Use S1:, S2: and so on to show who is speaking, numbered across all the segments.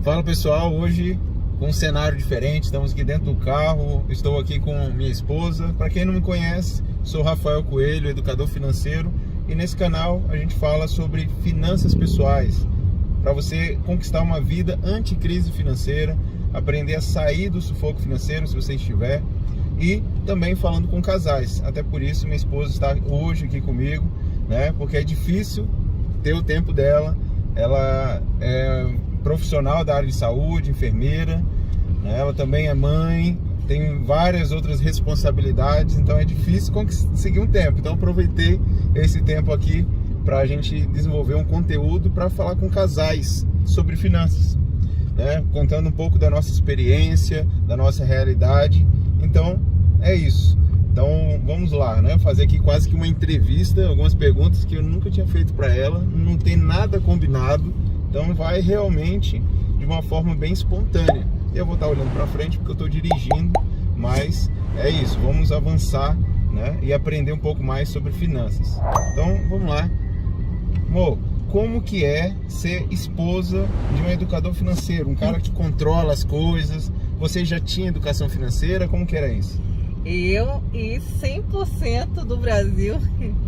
S1: Fala pessoal, hoje com um cenário diferente, estamos aqui dentro do carro, estou aqui com minha esposa. Para quem não me conhece, sou Rafael Coelho, educador financeiro, e nesse canal a gente fala sobre finanças pessoais, para você conquistar uma vida anti-crise financeira, aprender a sair do sufoco financeiro se você estiver, e também falando com casais. Até por isso minha esposa está hoje aqui comigo, né? Porque é difícil ter o tempo dela. Ela é profissional da área de saúde, enfermeira, né? Ela também é mãe, tem várias outras responsabilidades, então é difícil conseguir um tempo. Então aproveitei esse tempo aqui para a gente desenvolver um conteúdo para falar com casais sobre finanças, né? Contando um pouco da nossa experiência, da nossa realidade. Então é isso. Então vamos lá, né? Fazer aqui quase que uma entrevista, algumas perguntas que eu nunca tinha feito para ela, não tem nada combinado, então vai realmente de uma forma bem espontânea. Eu vou estar olhando para frente porque eu estou dirigindo, mas é isso, vamos avançar, né? E aprender um pouco mais sobre finanças. Então vamos lá. Amor, como que é ser esposa de um educador financeiro, um cara que controla as coisas? Você já tinha educação financeira? Como que era isso?
S2: Eu e 100% do Brasil,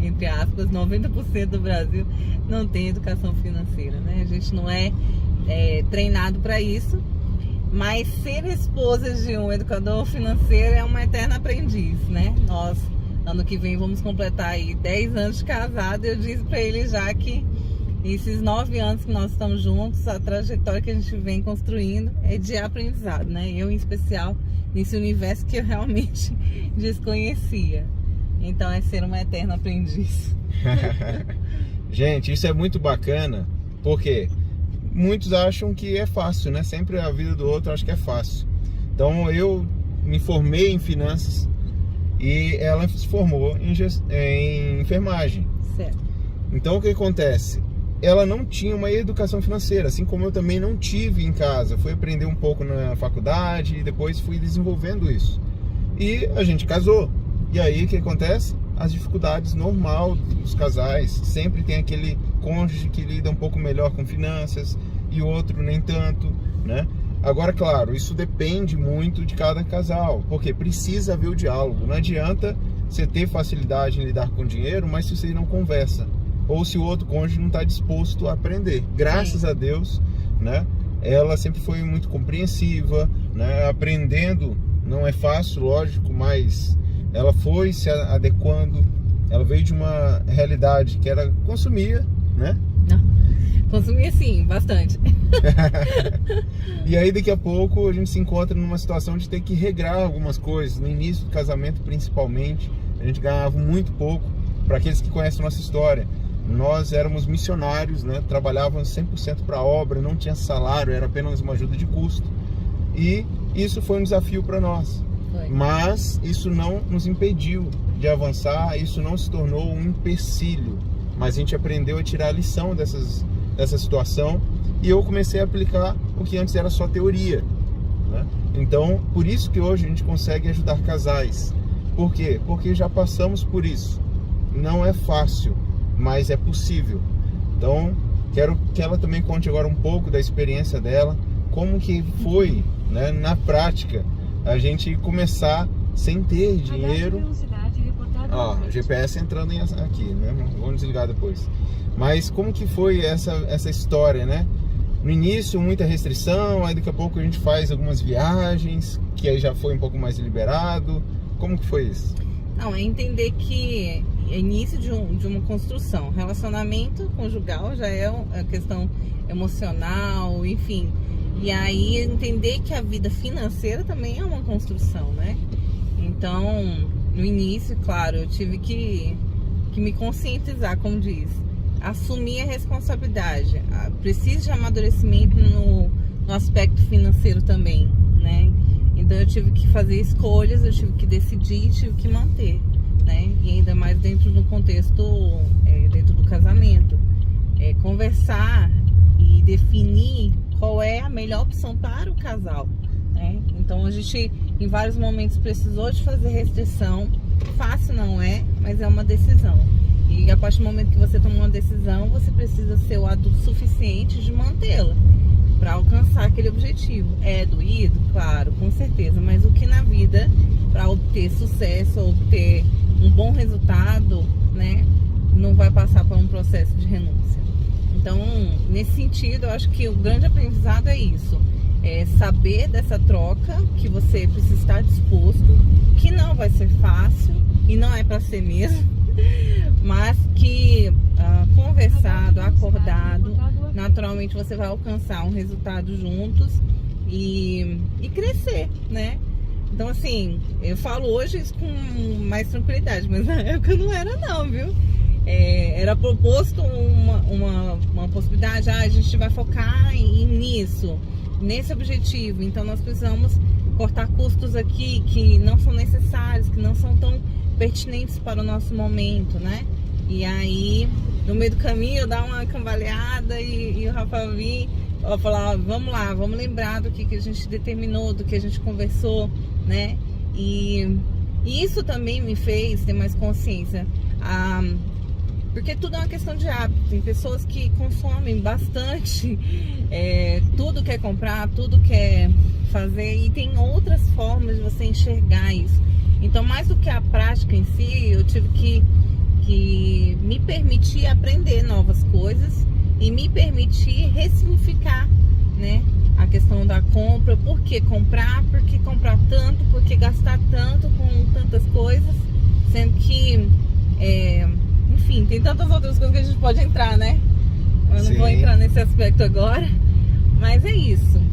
S2: entre aspas, 90% do Brasil não tem educação financeira, né? A gente não é treinado para isso, mas ser esposa de um educador financeiro é uma eterna aprendiz, né? Nós, ano que vem, vamos completar aí 10 anos de casado. Eu disse para ele já que esses 9 anos que nós estamos juntos, a trajetória que a gente vem construindo é de aprendizado, né? Eu, em especial, nesse universo que eu realmente desconhecia. Então é ser uma eterna aprendiz.
S1: Gente, isso é muito bacana, porque muitos acham que é fácil, né? Sempre a vida do outro acha que é fácil. Então eu me formei em finanças e ela se formou em enfermagem.
S2: Certo.
S1: Então o que acontece? Ela não tinha uma educação financeira, assim como eu também não tive em casa. Fui aprender um pouco na faculdade e depois fui desenvolvendo isso. E a gente casou. E aí o que acontece? As dificuldades normal dos casais. Sempre tem aquele cônjuge que lida um pouco melhor com finanças e outro nem tanto, né? Agora, claro, isso depende muito de cada casal, porque precisa haver o diálogo. Não adianta você ter facilidade em lidar com dinheiro, mas se você não conversa, ou se o outro cônjuge não está disposto a aprender. Graças a Deus, né? Ela sempre foi muito compreensiva, né? Aprendendo não é fácil, lógico, mas ela foi se adequando. Ela veio de uma realidade que era consumia, né?
S2: Consumia sim, bastante.
S1: E aí daqui a pouco a gente se encontra numa situação de ter que regrar algumas coisas. No início do casamento, principalmente, a gente ganhava muito pouco. Para aqueles que conhecem a nossa história, nós éramos missionários, né? Trabalhávamos 100% para a obra, não tinha salário, era apenas uma ajuda de custo. E isso foi um desafio para nós. Mas isso não nos impediu de avançar, isso não se tornou um empecilho. Mas a gente aprendeu a tirar a lição dessa situação e eu comecei a aplicar o que antes era só teoria, né? Então, por isso que hoje a gente consegue ajudar casais. Por quê? Porque já passamos por isso. Não é fácil, mas é possível. Então, quero que ela também conte agora um pouco da experiência dela, como que foi, né, na prática, a gente começar sem ter dinheiro. Ó, GPS entrando aqui, né? Vamos desligar depois. Mas como que foi essa história, né? No início, muita restrição, aí daqui a pouco a gente faz algumas viagens, que aí já foi um pouco mais liberado. Como que foi isso?
S2: Não, é entender que é início de uma construção. Relacionamento conjugal já é a questão emocional, enfim. E aí entender que a vida financeira também é uma construção, né? Então, no início, claro, eu tive que me conscientizar, como diz. Assumir a responsabilidade. Preciso de amadurecimento no aspecto financeiro também, né? Então eu tive que fazer escolhas, eu tive que decidir, tive que manter, né? E ainda mais dentro do contexto, dentro do casamento. Conversar e definir qual é a melhor opção para o casal, né? Então a gente, em vários momentos, precisou de fazer restrição. Fácil não é, mas é uma decisão. E a partir do momento que você toma uma decisão, você precisa ser o adulto suficiente de mantê-la. para alcançar aquele objetivo. É doído? Claro, com certeza, mas o que na vida, para obter sucesso, obter um bom resultado, né, não vai passar por um processo de renúncia. Então, nesse sentido, eu acho que o grande aprendizado é isso. É saber dessa troca, que você precisa estar disposto, que não vai ser fácil, e não é para ser mesmo, mas que conversado, acordado, naturalmente você vai alcançar um resultado juntos e crescer, né? Então, assim, eu falo hoje isso com mais tranquilidade, mas na época não era não, viu? Era proposto uma possibilidade, a gente vai focar nisso, nesse objetivo, então nós precisamos cortar custos aqui que não são necessários, que não são tão pertinentes para o nosso momento, né? E aí, no meio do caminho, dá uma cambaleada e o Rafael vir falar, vamos lá, vamos lembrar do que a gente determinou, do que a gente conversou, né? E isso também me fez ter mais consciência, porque tudo é uma questão de hábito. Tem pessoas que consomem bastante, tudo quer comprar, tudo quer fazer, e tem outras formas de você enxergar isso. Então, mais do que a prática em si, eu tive que me permitir aprender novas coisas e me permitir ressignificar, né, a questão da compra. Por que comprar? Por que comprar tanto? Por que gastar tanto com tantas coisas? Sendo que, enfim, tem tantas outras coisas que a gente pode entrar, né? Eu não vou entrar nesse aspecto agora, mas é isso.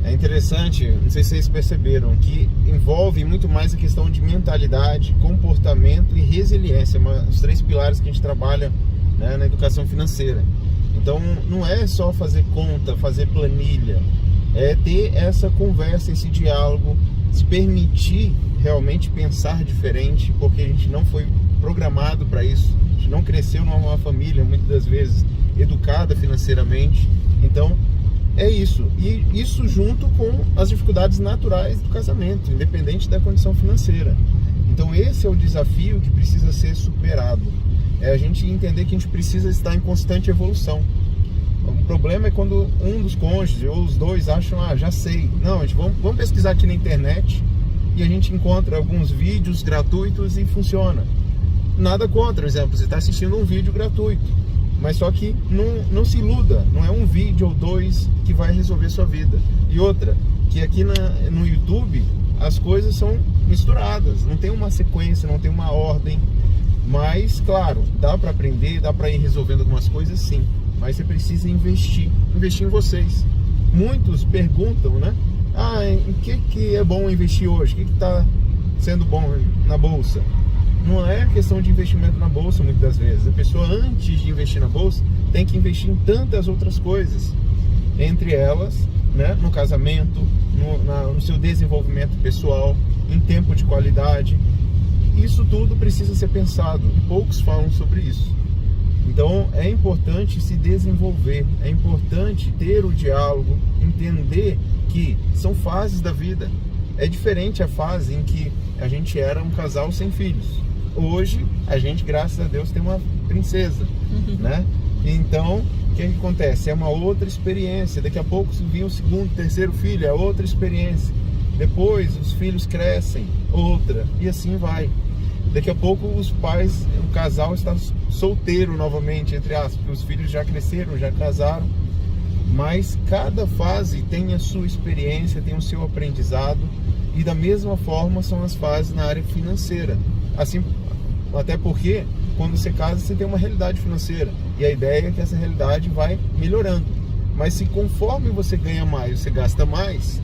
S1: É interessante, não sei se vocês perceberam, que envolve muito mais a questão de mentalidade, comportamento e resiliência, os 3 pilares que a gente trabalha, né, na educação financeira. Então, não é só fazer conta, fazer planilha, é ter essa conversa, esse diálogo, se permitir realmente pensar diferente, porque a gente não foi programado para isso, a gente não cresceu numa família, muitas das vezes, educada financeiramente. Então, é isso, e isso junto com as dificuldades naturais do casamento, independente da condição financeira. Então esse é o desafio que precisa ser superado, a gente entender que a gente precisa estar em constante evolução. O problema é quando um dos cônjuges ou os dois acham, já sei, não, a gente vamos pesquisar aqui na internet e a gente encontra alguns vídeos gratuitos e funciona. Nada contra, por exemplo, você está assistindo um vídeo gratuito, mas só que não se iluda, não é um vídeo ou 2 que vai resolver sua vida. E outra, que aqui no YouTube as coisas são misturadas, não tem uma sequência, não tem uma ordem. Mas, claro, dá para aprender, dá para ir resolvendo algumas coisas, sim. Mas você precisa investir em vocês. Muitos perguntam, né? Em que é bom investir hoje? O que está sendo bom na bolsa? Não é questão de investimento na bolsa, muitas das vezes. A pessoa, antes de investir na bolsa, tem que investir em tantas outras coisas. Entre elas, né, no casamento, no seu desenvolvimento pessoal, em tempo de qualidade. Isso tudo precisa ser pensado. Poucos falam sobre isso. Então, é importante se desenvolver. É importante ter o diálogo, entender que são fases da vida. É diferente a fase em que a gente era um casal sem filhos. Hoje, a gente, graças a Deus, tem uma princesa, né? Então, o que acontece? É uma outra experiência. Daqui a pouco, se vir o 2º, 3º filho, é outra experiência. Depois, os filhos crescem, outra, e assim vai. Daqui a pouco, os pais, o casal está solteiro novamente, entre aspas, porque os filhos já cresceram, já casaram. Mas cada fase tem a sua experiência, tem o seu aprendizado, e da mesma forma são as fases na área financeira. Assim, até porque quando você casa você tem uma realidade financeira, e a ideia é que essa realidade vai melhorando. Mas se conforme você ganha mais, você gasta mais,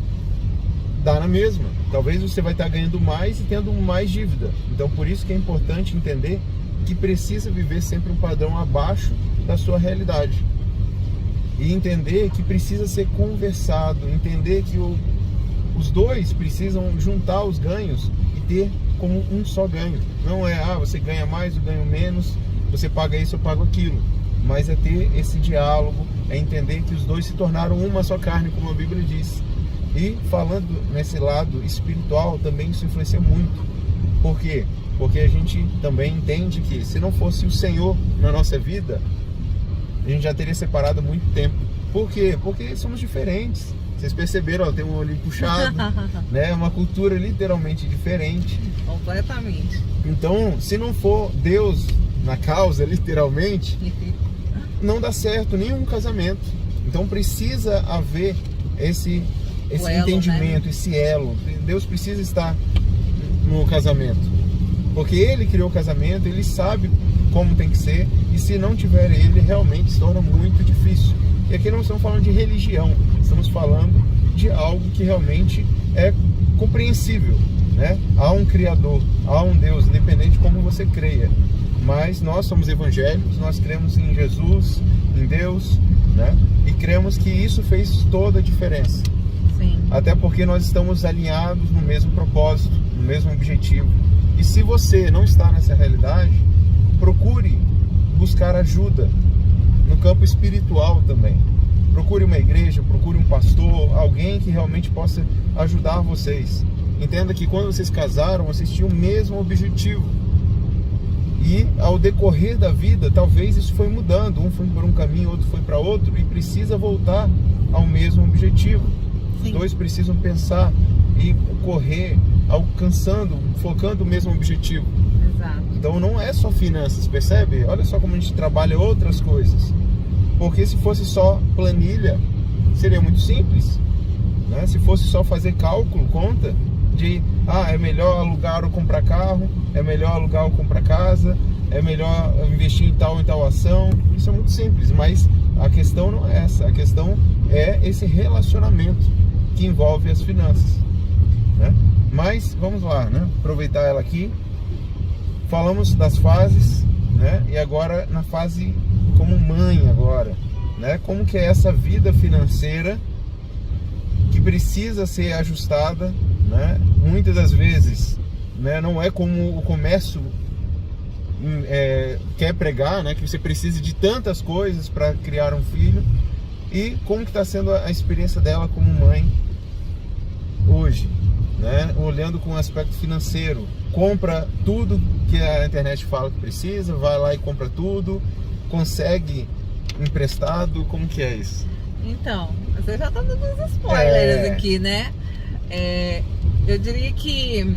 S1: dá na mesma. Talvez você vai estar ganhando mais e tendo mais dívida. Então por isso que é importante entender que precisa viver sempre um padrão abaixo da sua realidade. E entender que precisa ser conversado, entender que os dois precisam juntar os ganhos e ter como um só ganho. Não é, você ganha mais, eu ganho menos, você paga isso, eu pago aquilo. Mas é ter esse diálogo, é entender que os dois se tornaram uma só carne, como a Bíblia diz. E falando nesse lado espiritual, também isso influencia muito. Por quê? Porque a gente também entende que se não fosse o Senhor na nossa vida, a gente já teria separado há muito tempo. Por quê? Porque somos diferentes. Vocês perceberam, ó, tem um olho puxado, né? Uma cultura literalmente diferente.
S2: Completamente.
S1: Então, se não for Deus na causa, literalmente, não dá certo nenhum casamento. Então precisa haver esse elo, entendimento, né? Esse elo. Deus precisa estar no casamento. Porque Ele criou o casamento, Ele sabe como tem que ser. E se não tiver Ele, realmente se torna muito difícil. E aqui não estamos falando de religião, estamos falando de algo que realmente é compreensível, né? Há um Criador, há um Deus, independente de como você creia. Mas nós somos evangélicos, nós cremos em Jesus, em Deus, né? E cremos que isso fez toda a diferença.
S2: Sim.
S1: Até porque nós estamos alinhados no mesmo propósito, no mesmo objetivo. E se você não está nessa realidade, procure buscar ajuda no campo espiritual também. Procure uma igreja, procure um pastor, alguém que realmente possa ajudar vocês. Entenda que quando vocês casaram, vocês tinham o mesmo objetivo. E ao decorrer da vida, talvez isso foi mudando. Um foi por um caminho, outro foi para outro, e precisa voltar ao mesmo objetivo. Sim. Os dois precisam pensar e correr, alcançando, focando o mesmo objetivo.
S2: Exato.
S1: Então não é só finanças, percebe? Olha só como a gente trabalha outras coisas. Porque se fosse só planilha, seria muito simples, né? Se fosse só fazer cálculo, conta de é melhor alugar ou comprar carro, é melhor alugar ou comprar casa, é melhor investir em tal ação. Isso é muito simples, mas a questão não é essa. A questão é esse relacionamento que envolve as finanças, né? Mas vamos lá, né? Aproveitar ela aqui. Falamos das fases, né? E agora na fase como mãe agora, né? Como que é essa vida financeira que precisa ser ajustada, né? Muitas das vezes, né? Não é como o comércio quer pregar, né? Que você precisa de tantas coisas para criar um filho. E como que está sendo a experiência dela como mãe hoje, né? Olhando com o aspecto financeiro. Compra tudo que a internet fala que precisa, vai lá e compra tudo, consegue emprestado, como que é isso?
S2: Então, você já tá dando uns spoilers aqui, né? Eu diria que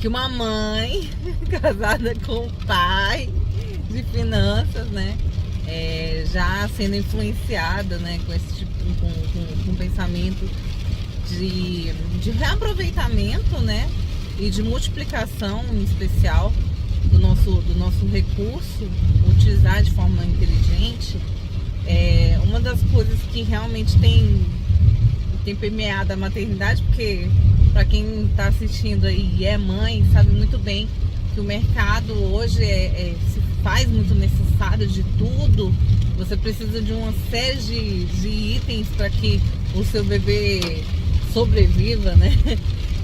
S2: uma mãe casada com um pai de finanças, né? Já sendo influenciada, né, com esse tipo, com pensamento de reaproveitamento, né? E de multiplicação, em especial, do nosso recurso, utilizar de forma inteligente. Uma das coisas que realmente tem permeado a maternidade, porque para quem está assistindo aí e é mãe, sabe muito bem que o mercado hoje se faz muito necessário de tudo. Você precisa de uma série de itens para que o seu bebê sobreviva, né?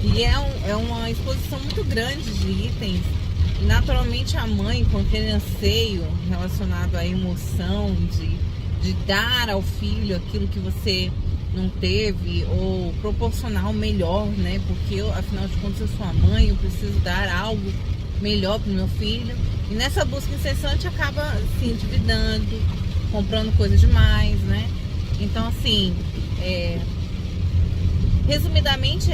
S2: E é uma exposição muito grande de itens. E naturalmente a mãe, com aquele anseio relacionado à emoção de dar ao filho aquilo que você não teve, ou proporcionar o melhor, né? Porque afinal de contas eu sou a mãe, eu preciso dar algo melhor para o meu filho. E nessa busca incessante acaba se endividando, comprando coisa demais, né? Então assim, resumidamente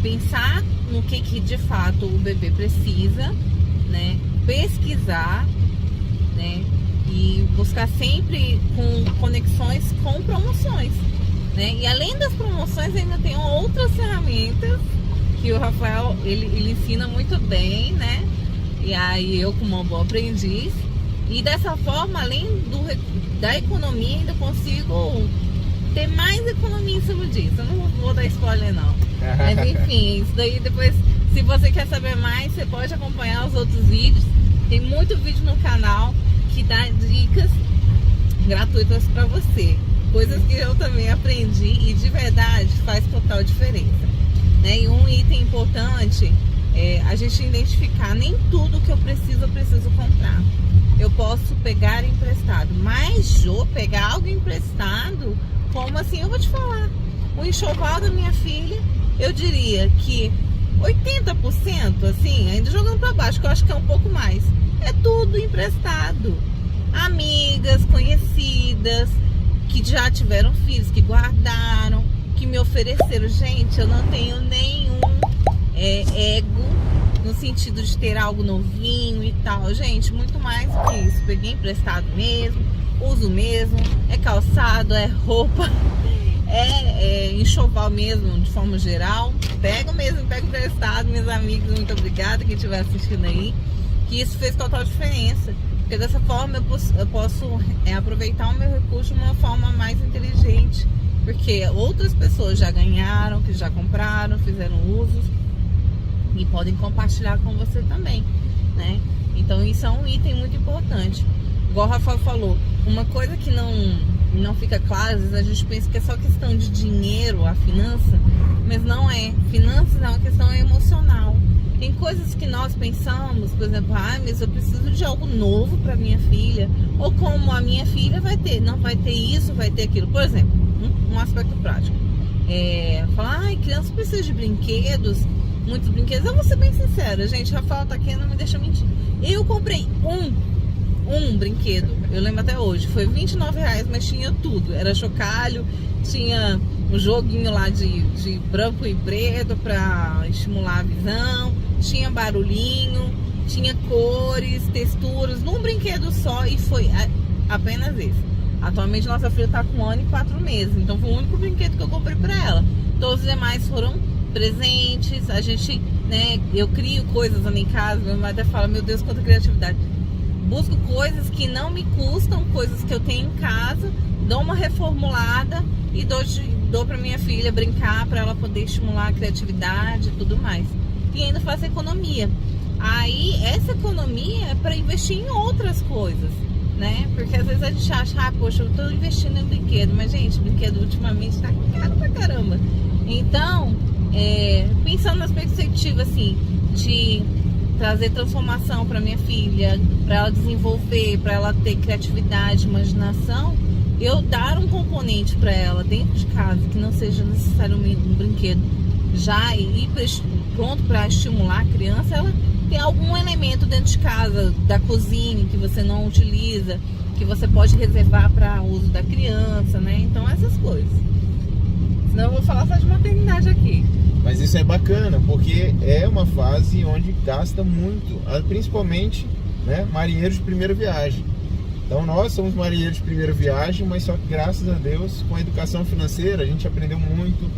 S2: pensar no que de fato o bebê precisa, né? Pesquisar, né? E buscar sempre com conexões com promoções, né? E além das promoções ainda tem outras ferramentas que o Rafael ele ensina muito bem, né? E aí eu, como uma boa aprendiz, e dessa forma, além da economia, ainda consigo ter mais economia em cima disso. Eu não vou dar spoiler não, mas enfim, isso daí depois, se você quer saber mais, você pode acompanhar os outros vídeos. Tem muito vídeo no canal que dá dicas gratuitas para você, coisas que eu também aprendi e de verdade faz total diferença, né? E um item importante é a gente identificar: nem tudo que eu preciso comprar. Eu posso pegar emprestado, mas pegar algo emprestado, como assim? Eu vou te falar, o enxoval da minha filha, eu diria que 80%, assim, ainda jogando para baixo, que eu acho que é um pouco mais, é tudo emprestado. Amigas, conhecidas, que já tiveram filhos, que guardaram, que me ofereceram. Gente, eu não tenho nenhum ego no sentido de ter algo novinho e tal. Gente, muito mais do que isso. Peguei emprestado mesmo, uso mesmo, é calçado, é roupa, é enxoval mesmo, de forma geral. Pego emprestado, meus amigos, muito obrigada quem estiver assistindo aí, que isso fez total diferença. Porque dessa forma eu posso aproveitar o meu recurso de uma forma mais inteligente. Porque outras pessoas já ganharam, que já compraram, fizeram usos e podem compartilhar com você também, né? Então isso é um item muito importante. Igual o Rafael falou, uma coisa que não fica clara, às vezes a gente pensa que é só questão de dinheiro, a finança, mas não é. Finanças é uma questão emocional. Tem coisas que nós pensamos, por exemplo, mas eu preciso de algo novo para minha filha, ou como a minha filha não vai ter isso, vai ter aquilo. Por exemplo, um aspecto prático. Falar, criança precisa de brinquedos, muitos brinquedos. Eu vou ser bem sincera, gente, Rafael tá aqui, não me deixa mentir. Eu comprei um brinquedo, eu lembro até hoje, foi R$29, mas tinha tudo. Era chocalho, tinha um joguinho lá de branco e preto pra estimular a visão, tinha barulhinho, tinha cores, texturas, num brinquedo só, e foi apenas esse. Atualmente nossa filha tá com 1 ano e 4 meses, então foi o único brinquedo que eu comprei pra ela. Todos os demais foram presentes. A gente, né, eu crio coisas ali em casa, meu marido até fala, meu Deus, quanta criatividade. Busco coisas que não me custam, coisas que eu tenho em casa, dou uma reformulada e dou pra minha filha brincar, pra ela poder estimular a criatividade e tudo mais. E ainda faço economia. Aí essa economia é pra investir em outras coisas, né? Porque às vezes a gente acha, poxa, eu tô investindo em brinquedo, mas gente, brinquedo ultimamente tá caro pra caramba. Então, pensando nas perspectivas assim, de trazer transformação para minha filha, para ela desenvolver, para ela ter criatividade, imaginação, eu dar um componente para ela dentro de casa que não seja necessariamente um brinquedo, já ir pronto para estimular a criança, ela tem algum elemento dentro de casa, da cozinha, que você não utiliza, que você pode reservar para uso da criança, né? Então essas coisas. Senão eu vou falar só de maternidade aqui.
S1: Mas isso é bacana, porque é uma fase onde gasta muito, principalmente, né, marinheiros de primeira viagem. Então nós somos marinheiros de primeira viagem, mas só que graças a Deus, com a educação financeira, a gente aprendeu muito.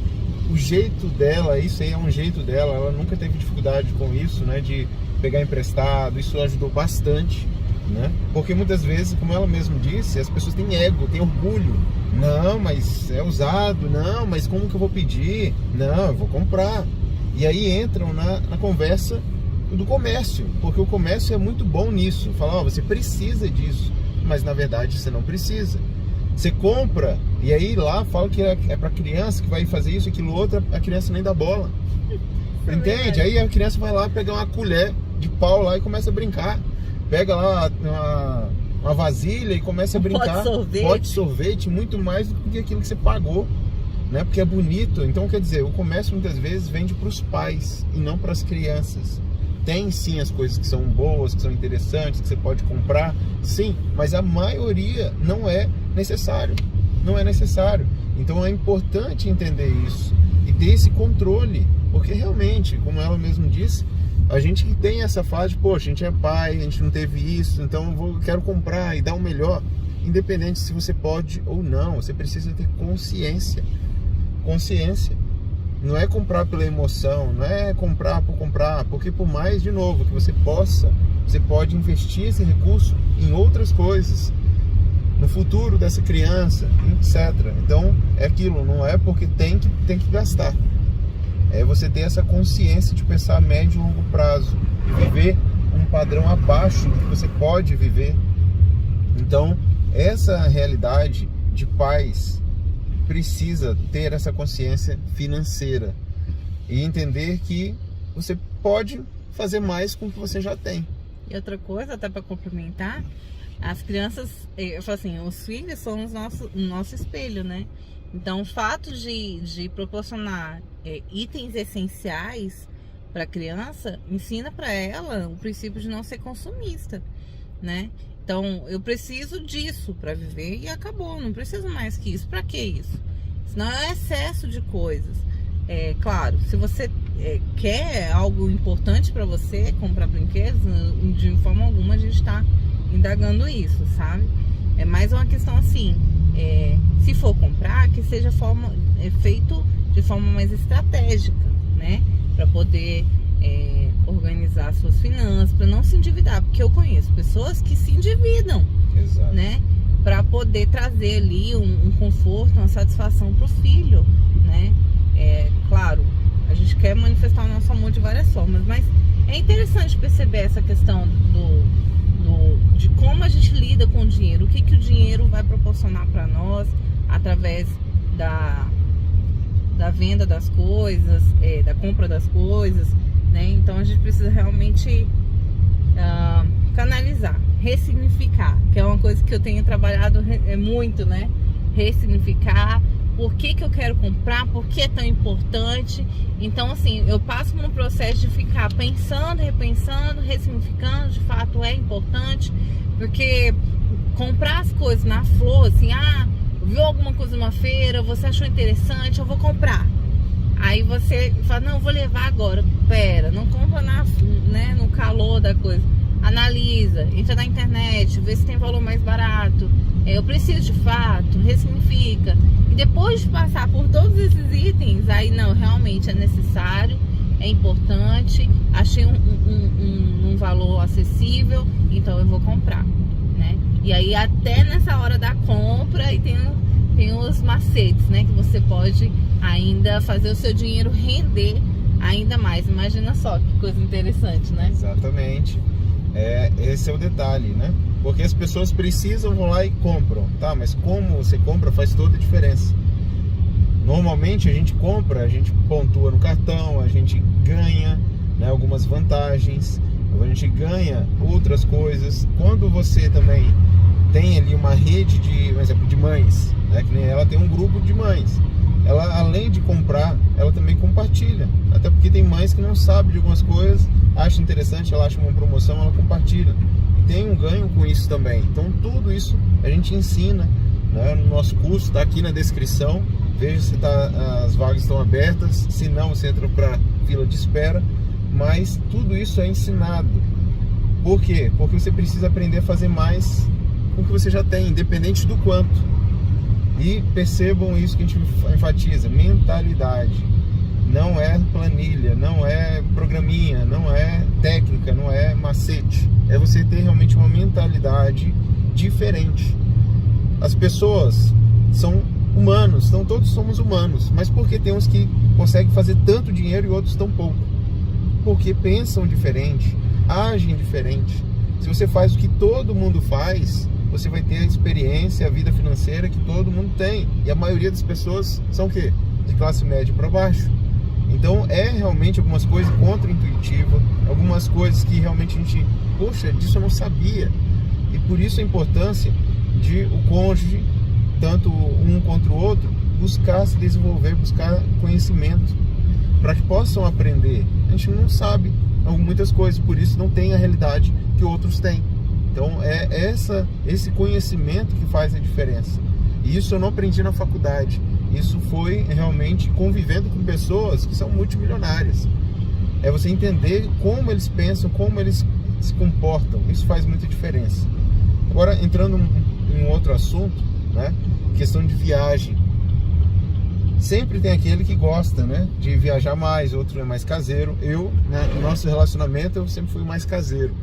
S1: O jeito dela, isso aí é um jeito dela, ela nunca teve dificuldade com isso, né, de pegar emprestado, isso ajudou bastante, né? Porque muitas vezes, como ela mesma disse, as pessoas têm ego, têm orgulho. Não, mas é usado. Não, mas como que eu vou pedir? Não, eu vou comprar. E aí entram na conversa do comércio, porque o comércio é muito bom nisso. Fala, você precisa disso, mas na verdade você não precisa. Você compra e aí lá fala que é para criança, que vai fazer isso, aquilo outro, a criança nem dá bola. Entende? Aí a criança vai lá pegar uma colher de pau lá e começa a brincar. Pega lá uma vasilha e começa a brincar. Pote de sorvete, muito mais do que aquilo que você pagou, né? Porque é bonito. Então, quer dizer, o comércio muitas vezes vende para os pais e não para as crianças. Tem sim as coisas que são boas, que são interessantes, que você pode comprar, sim, mas a maioria não é necessário. Não é necessário. Então é importante entender isso e ter esse controle, porque realmente, como ela mesma disse, a gente que tem essa fase de, poxa, a gente é pai, a gente não teve isso, então eu quero comprar e dar o melhor, independente se você pode ou não, você precisa ter consciência. Consciência. Não é comprar pela emoção, não é comprar por comprar, porque por mais, de novo, que você possa, você pode investir esse recurso em outras coisas, no futuro dessa criança, etc. Então, é aquilo, não é porque tem que gastar. É você ter essa consciência de pensar a médio e longo prazo, e viver um padrão abaixo do que você pode viver. Então, essa realidade de pais precisa ter essa consciência financeira e entender que você pode fazer mais com o que você já tem.
S2: E outra coisa, até para complementar, as crianças, eu falo assim, os filhos são o nosso espelho, né? Então, o fato de proporcionar itens essenciais para a criança ensina para ela o princípio de não ser consumista, né? Então, eu preciso disso para viver e acabou, não preciso mais que isso. Para que isso? Senão é excesso de coisas. Claro, se você quer algo importante para você, comprar brinquedos, de forma alguma a gente está indagando isso, sabe? É mais uma questão assim, se for comprar, que seja feito de forma mais estratégica, né? Para poder organizar suas finanças, para não se endividar, porque eu conheço pessoas que se endividam,
S1: Exato.
S2: né? Para poder trazer ali um conforto, uma satisfação para o filho, né? Claro, a gente quer manifestar o nosso amor de várias formas, mas é interessante perceber essa questão de como a gente lida com o dinheiro, o que o dinheiro vai proporcionar para nós através da venda das coisas, da compra das coisas, né? Então a gente precisa realmente canalizar, ressignificar, que é uma coisa que eu tenho trabalhado muito, né? Ressignificar. Por que eu quero comprar? Por que é tão importante? Então, assim, eu passo por um processo de ficar pensando, repensando, ressignificando. De fato, é importante. Porque comprar as coisas na flor, assim, viu alguma coisa numa feira, você achou interessante, eu vou comprar. Aí você fala, não, eu vou levar agora. Pera, não compra no calor da coisa. Analisa, entra na internet, vê se tem valor mais barato. Eu preciso de fato, ressignifica. E depois de passar por todos esses itens, aí não, realmente é necessário, é importante, achei um valor acessível, então eu vou comprar, né? E aí até nessa hora da compra, aí tem os macetes, né? Que você pode ainda fazer o seu dinheiro render ainda mais. Imagina só que coisa interessante, né?
S1: Exatamente. Esse é o detalhe, né? Porque as pessoas vão lá e compram, tá? Mas como você compra faz toda a diferença. Normalmente a gente compra, a gente pontua no cartão, a gente ganha, né, algumas vantagens, a gente ganha outras coisas. Quando você também tem ali uma rede por exemplo, de mães, né, que nem ela tem um grupo de mães, ela além de comprar, ela também compartilha. Até porque tem mães que não sabem de algumas coisas, acha interessante, ela acha uma promoção, ela compartilha. Tem um ganho com isso também. Então tudo isso a gente ensina, né, no nosso curso, está aqui na descrição. Veja se as vagas estão abertas, se não você entra para fila de espera. Mas tudo isso é ensinado. Por quê? Porque você precisa aprender a fazer mais com o que você já tem, independente do quanto. E percebam isso que a gente enfatiza: mentalidade. Não é planilha, não é programinha, não é técnica, não é macete. É você ter realmente uma mentalidade diferente. As pessoas são humanos, então todos somos humanos. Mas por que tem uns que conseguem fazer tanto dinheiro e outros tão pouco? Porque pensam diferente, agem diferente. Se você faz o que todo mundo faz, você vai ter a experiência, a vida financeira que todo mundo tem. E a maioria das pessoas são o quê? De classe média para baixo. Então realmente algumas coisas contra-intuitivas, algumas coisas que realmente a gente, poxa, disso eu não sabia. E por isso a importância de o cônjuge, tanto um contra o outro, buscar se desenvolver, buscar conhecimento, para que possam aprender. A gente não sabe muitas coisas, por isso não tem a realidade que outros têm. Então esse conhecimento que faz a diferença. E isso eu não aprendi na faculdade. Isso foi realmente convivendo com pessoas que são multimilionárias. É você entender como eles pensam, como eles se comportam. Isso faz muita diferença. Agora, entrando em um outro assunto, né? Questão de viagem. Sempre tem aquele que gosta, né, de viajar mais, outro é mais caseiro. Eu, né, no nosso relacionamento, eu sempre fui mais caseiro.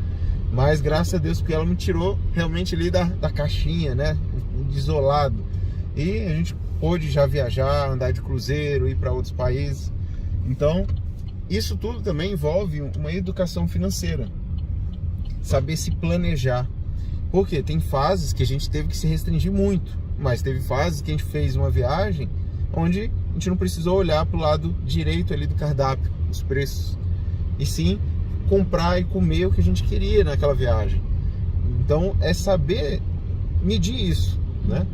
S1: Mas graças a Deus, porque ela me tirou realmente ali da caixinha, né, de isolado. E a gente pôde já viajar, andar de cruzeiro, ir para outros países. Então, isso tudo também envolve uma educação financeira. Saber se planejar. Porque tem fases que a gente teve que se restringir muito. Mas teve fases que a gente fez uma viagem onde a gente não precisou olhar para o lado direito ali do cardápio, os preços. E sim, comprar e comer o que a gente queria naquela viagem. Então, é saber medir isso, né?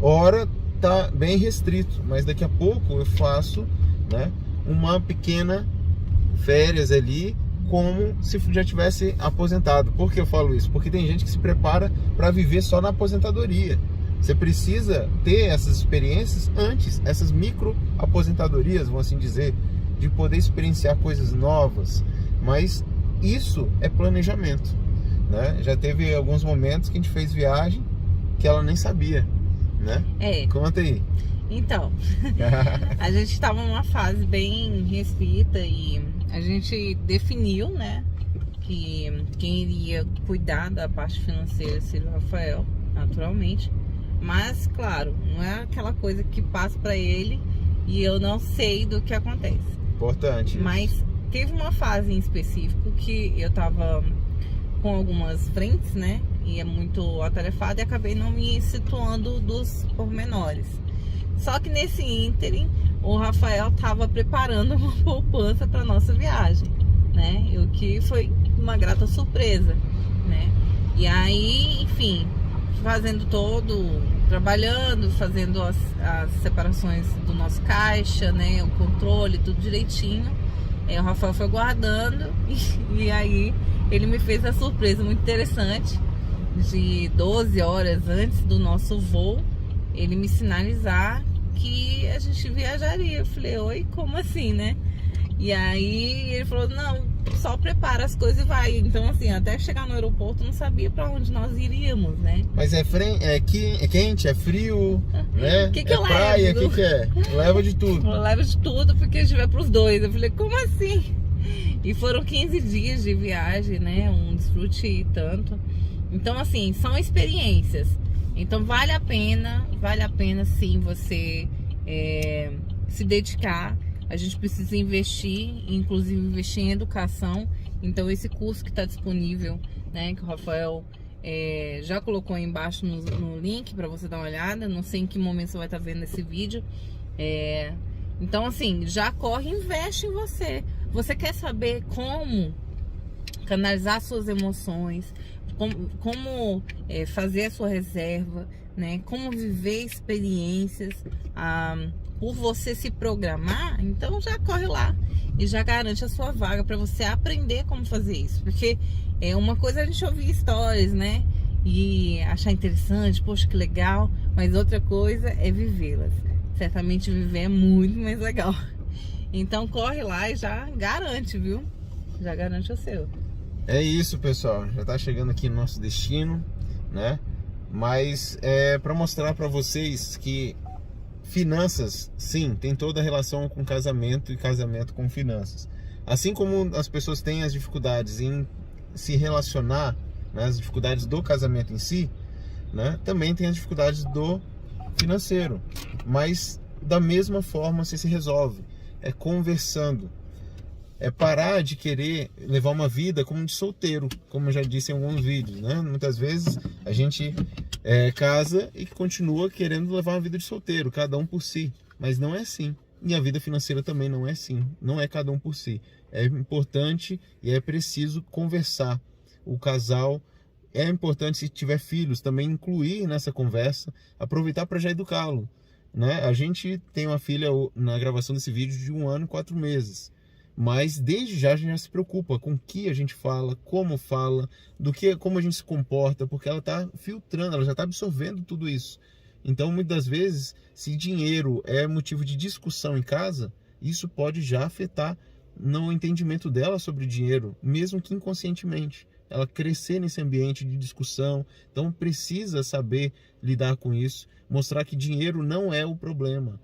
S1: Ora, tá bem restrito, mas daqui a pouco eu faço, né, uma pequena férias ali como se já tivesse aposentado. Por que eu falo isso? Porque tem gente que se prepara para viver só na aposentadoria. Você precisa ter essas experiências antes, essas micro aposentadorias, vamos assim dizer, de poder experienciar coisas novas. Mas isso é planejamento, né? Já teve alguns momentos que a gente fez viagem que ela nem sabia, né? Conta aí.
S2: Então, a gente estava numa fase bem restrita e a gente definiu, né, que quem iria cuidar da parte financeira seria o Rafael, naturalmente. Mas, claro, não é aquela coisa que passa para ele e eu não sei do que acontece.
S1: Importante.
S2: Mas teve uma fase em específico que eu tava com algumas frentes, né, e é muito atarefada e acabei não me situando dos pormenores. Só que nesse ínterim, o Rafael estava preparando uma poupança para nossa viagem, né? O que foi uma grata surpresa, né? E aí, enfim, trabalhando, fazendo as separações do nosso caixa, né? O controle, tudo direitinho. Aí o Rafael foi guardando e aí ele me fez a surpresa muito interessante de 12 horas antes do nosso voo, ele me sinalizar que a gente viajaria. Eu falei, oi, como assim, né? E aí ele falou, não, só prepara as coisas e vai. Então, assim, até chegar no aeroporto, não sabia pra onde nós iríamos, né?
S1: Mas é quente, é frio, né?
S2: Que
S1: é
S2: eu
S1: praia,
S2: levo?
S1: O que é? Leva de tudo.
S2: Leva de tudo, porque a gente vai pros dois. Eu falei, como assim? E foram 15 dias de viagem, né? Um desfrute e tanto. Então, assim, são experiências. Então vale a pena sim você se dedicar. A gente precisa investir, inclusive investir em educação. Então esse curso que está disponível, né, que o Rafael já colocou aí embaixo no link para você dar uma olhada. Não sei em que momento você vai estar vendo esse vídeo. Então assim, já corre e investe em você. Você quer saber como canalizar suas emoções, como fazer a sua reserva, né? Como viver experiências por você se programar, então já corre lá e já garante a sua vaga para você aprender como fazer isso, porque uma coisa é a gente ouvir histórias, né, e achar interessante, poxa, que legal, mas outra coisa é vivê-las. Certamente viver é muito mais legal. Então corre lá e já garante, viu? Já garante o seu.
S1: É isso, pessoal, já tá chegando aqui no nosso destino, né? Mas é para mostrar para vocês que finanças, sim, tem toda a relação com casamento e casamento com finanças. Assim como as pessoas têm as dificuldades em se relacionar, né, as dificuldades do casamento em si, né, também tem as dificuldades do financeiro. Mas da mesma forma você se resolve, é conversando. É parar de querer levar uma vida como de solteiro, como eu já disse em alguns vídeos, né? Muitas vezes a gente casa e continua querendo levar uma vida de solteiro, cada um por si. Mas não é assim. E a vida financeira também não é assim. Não é cada um por si. É importante e é preciso conversar. O casal, é importante, se tiver filhos, também incluir nessa conversa, aproveitar para já educá-lo, né? A gente tem uma filha na gravação desse vídeo de 1 ano e 4 meses. Mas desde já a gente já se preocupa com o que a gente fala, como fala, como a gente se comporta, porque ela está filtrando, ela já está absorvendo tudo isso. Então, muitas vezes, se dinheiro é motivo de discussão em casa, isso pode já afetar no entendimento dela sobre dinheiro, mesmo que inconscientemente. Ela crescer nesse ambiente de discussão, então precisa saber lidar com isso, mostrar que dinheiro não é o problema.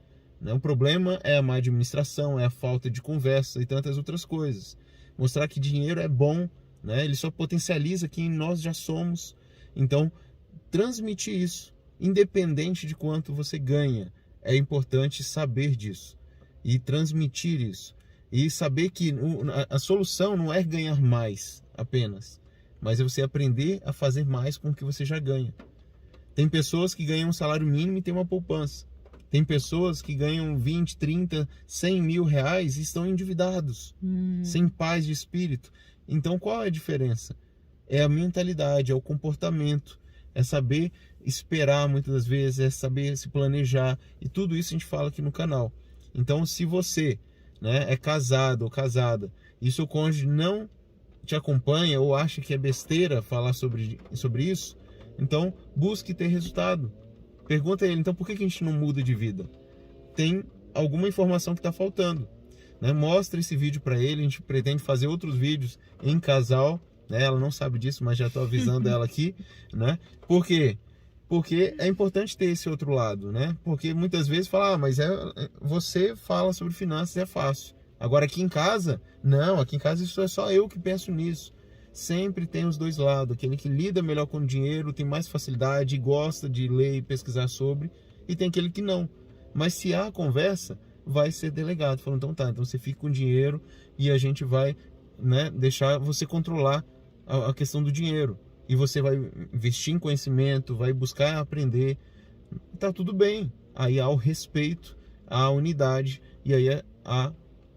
S1: O problema é a má administração, é a falta de conversa e tantas outras coisas. Mostrar que dinheiro é bom, né? Ele só potencializa quem nós já somos. Então, transmitir isso, independente de quanto você ganha. É importante saber disso e transmitir isso. E saber que a solução não é ganhar mais apenas, mas é você aprender a fazer mais com o que você já ganha. Tem pessoas que ganham um salário mínimo e tem uma poupança. Tem pessoas que ganham 20, 30, 100 mil reais e estão endividados, sem paz de espírito. Então qual é a diferença? É a mentalidade, é o comportamento, é saber esperar muitas das vezes, é saber se planejar. E tudo isso a gente fala aqui no canal. Então se você, né, é casado ou casada e seu cônjuge não te acompanha ou acha que é besteira falar sobre isso, então busque ter resultado. Pergunta a ele, então por que a gente não muda de vida? Tem alguma informação que está faltando, né? Mostra esse vídeo para ele, a gente pretende fazer outros vídeos em casal, né? Ela não sabe disso, mas já estou avisando ela aqui, né? Por quê? Porque é importante ter esse outro lado, né? Porque muitas vezes fala, mas você fala sobre finanças, é fácil. Agora aqui em casa, não, aqui em casa isso é só eu que penso nisso. Sempre tem os dois lados, aquele que lida melhor com o dinheiro, tem mais facilidade, gosta de ler e pesquisar sobre, e tem aquele que não. Mas se há conversa, vai ser delegado, falando, então tá, então você fica com o dinheiro e a gente vai, né, deixar você controlar a questão do dinheiro. E você vai investir em conhecimento, vai buscar aprender, tá tudo bem. Aí há o respeito, há a unidade, e aí há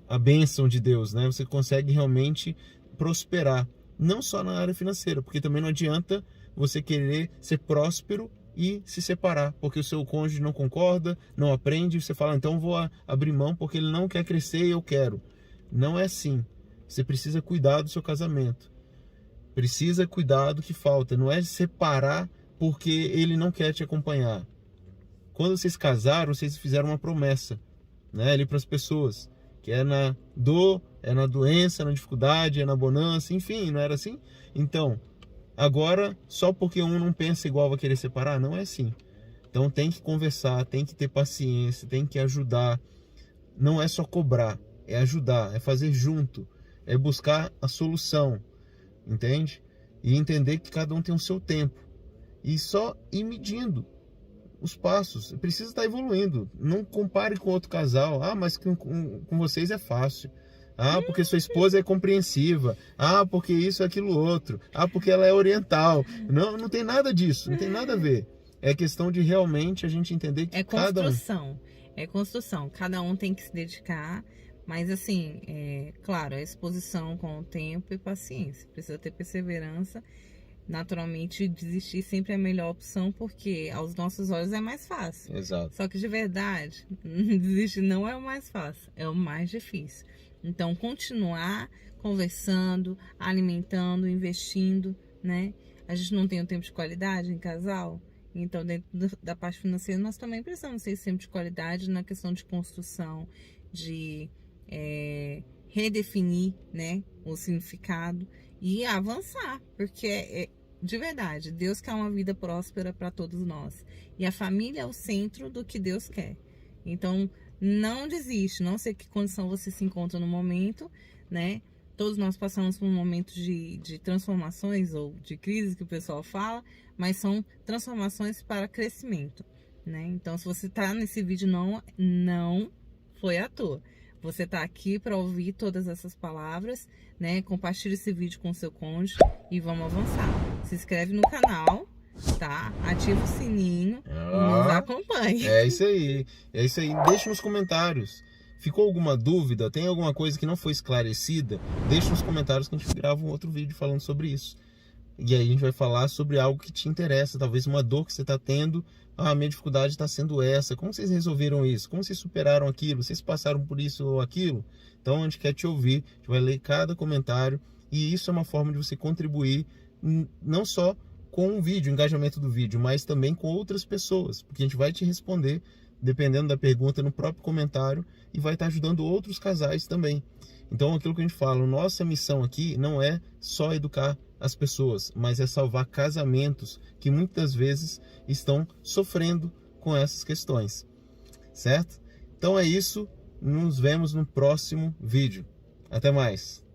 S1: a bênção de Deus, né? Você consegue realmente prosperar, não só na área financeira, porque também não adianta você querer ser próspero e se separar, porque o seu cônjuge não concorda, não aprende, você fala, então vou abrir mão porque ele não quer crescer e eu quero. Não é assim. Você precisa cuidar do seu casamento. Precisa cuidar do que falta. Não é separar porque ele não quer te acompanhar. Quando vocês casaram, vocês fizeram uma promessa, né, ali para as pessoas, que é na dor, é na doença, na dificuldade, é na bonança, enfim, não era assim? Então, agora, só porque um não pensa igual vai querer separar, não é assim. Então tem que conversar, tem que ter paciência, tem que ajudar. Não é só cobrar, é ajudar, é fazer junto, é buscar a solução, entende? E entender que cada um tem o seu tempo. E só ir medindo os passos. Precisa estar evoluindo. Não compare com outro casal. Ah, mas com vocês é fácil. Ah, porque sua esposa é compreensiva. Ah, porque isso, aquilo, outro. Ah, porque ela é oriental. Não, não tem nada disso. Não tem nada a ver. É questão de realmente a gente entender que cada um...
S2: É construção. Cada um tem que se dedicar. Mas assim, claro, a exposição com o tempo e paciência. Precisa ter perseverança. Naturalmente, desistir sempre é a melhor opção, porque aos nossos olhos é mais fácil.
S1: Exato.
S2: Só que de verdade, desistir não é o mais fácil, é o mais difícil. Então, continuar conversando, alimentando, investindo, né? A gente não tem um tempo de qualidade em casal, então dentro da parte financeira nós também precisamos ter esse tempo de qualidade na questão de construção, de redefinir, né, o significado e avançar, porque de verdade, Deus quer uma vida próspera para todos nós. E a família é o centro do que Deus quer. Então, não desiste, não sei que condição você se encontra no momento, né? Todos nós passamos por um momento de transformações ou de crise que o pessoal fala, mas são transformações para crescimento, né? Então, se você está nesse vídeo, não foi à toa. Você está aqui para ouvir todas essas palavras, né? Compartilhe esse vídeo com o seu cônjuge e vamos avançar. Se inscreve no canal, tá? Ativa o sininho e nos acompanhe.
S1: É isso aí. É isso aí. Deixa nos comentários. Ficou alguma dúvida? Tem alguma coisa que não foi esclarecida? Deixa nos comentários que a gente grava um outro vídeo falando sobre isso. E aí a gente vai falar sobre algo que te interessa, talvez uma dor que você está tendo. Ah, a minha dificuldade está sendo essa. Como vocês resolveram isso? Como vocês superaram aquilo? Vocês passaram por isso ou aquilo? Então a gente quer te ouvir, a gente vai ler cada comentário. E isso é uma forma de você contribuir, não só com o vídeo, o engajamento do vídeo, mas também com outras pessoas. Porque a gente vai te responder, dependendo da pergunta, no próprio comentário. E vai estar ajudando outros casais também. Então aquilo que a gente fala, nossa missão aqui não é só educar as pessoas, mas é salvar casamentos que muitas vezes estão sofrendo com essas questões, certo? Então é isso, nos vemos no próximo vídeo. Até mais!